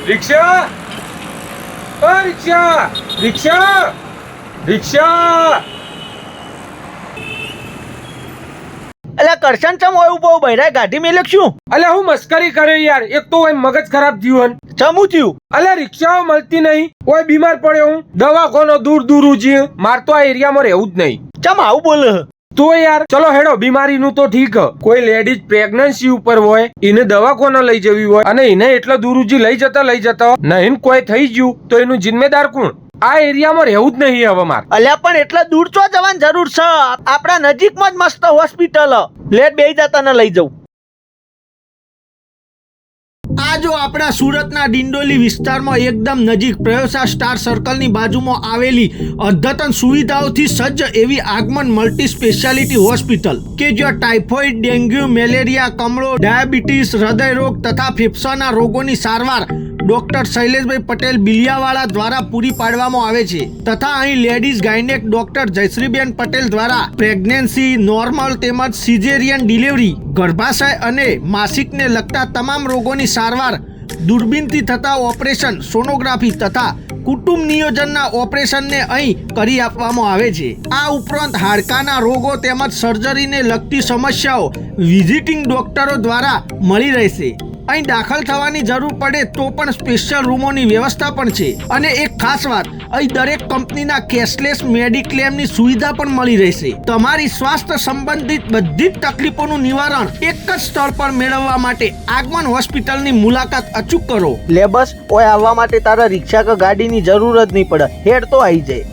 રિક્ષા ઓ રિક્ષા રિક્ષા રિક્ષા અલ્યા કરશન ચમ હોય ઉભો બૈરા ગાડી મેલે શું? અલ્યા હું મસ્કરી કર્યો યાર. એક તો ઓય મગજ ખરાબ થયું હન. ચમું થયું? અલ્યા રિક્ષાઓ મળતી નહીં. ઓય બીમાર પડ્યો હું. દવાખાનો દૂર દૂર ઉજી. માર તો આ એરિયામાં રહેવું જ નહીં. ચમ આવું બોલે? તો યાર ચલો હેડો, બીમારીનું તો ઠીક. કોઈ લેડીઝ પ્રેગ્નન્સી ઉપર હોય એને દવાખાને લઈ જવી હોય અને એને એટલા દૂર ઉજી લઈ જતા નહીં કોઈ થઈ ગયું તો એનું જિમ્મેદાર કોણ? આ એરિયામાં રહેવું જ નહીં હવે માર. અલ્યા પણ એટલા દૂર ચો જવાની જરૂર છે? આપણા નજીકમાં જ મસ્ત હોસ્પિટલ લેટ બે જતાને લઈ જવું. આ જો આપણા સુરતના ડિંડોલી વિસ્તારમાં એકદમ નજીક પ્રયોસા સ્ટાર સર્કલની બાજુમાં આવેલી અદ્યતન સુવિધાઓથી સજ્જ એવી આગમન મલ્ટી સ્પેશિયાલિટી હોસ્પિટલ કે જ્યાં ટાઇફોઇડ, ડેન્ગ્યુ, મેલેરિયા, કમળો, ડાયાબિટીસ, હૃદય રોગ તથા ફેફસાના રોગોની સારવાર ડોક્ટર શૈલેષભાઈ પટેલ બિલિયાવાળા દ્વારા પૂરી પાડવામાં આવે છે તથા અહીં લેડીઝ ગાયનેક ડોક્ટર જયશ્રીબેન પટેલ દ્વારા પ્રેગ્નન્સી, નોર્મલ તેમજ સિઝેરિયન ડિલિવરી, ગર્ભાશય અને માસિકને લગતા તમામ રોગોની સારવાર, દૂરબીનથી થતા ઓપરેશન, સોનોગ્રાફી તથા કુટુંબ નિયોજનના ઓપરેશનને અહીં કરી આપવામાં આવે છે. આ ઉપરાંત હાડકાના રોગો તેમજ સર્જરીને લગતી સમસ્યાઓ વિઝિટિંગ ડોક્ટરો દ્વારા મળી રહેશે. અહીં દાખલ થવાની જરૂર પડે તો પણ સ્પેશિયલ રૂમોની વ્યવસ્થા પણ છે. અને એક ખાસ વાત, અહીં દરેક કંપનીના કેશલેસ મેડિક્લેમની સુવિધા પણ મળી રહેશે. તમારી સ્વાસ્થ્ય સંબંધિત બધી જ તકલીફોનું નિવારણ એક જ સ્થળ પર મેળવવા માટે આગમન હોસ્પિટલની મુલાકાત અચૂક કરો. લે બસ ઓય આવવા માટે તારા રિક્ષા કે ગાડીની જરૂર જ નહીં પડે. હેડ તો આવી જાય.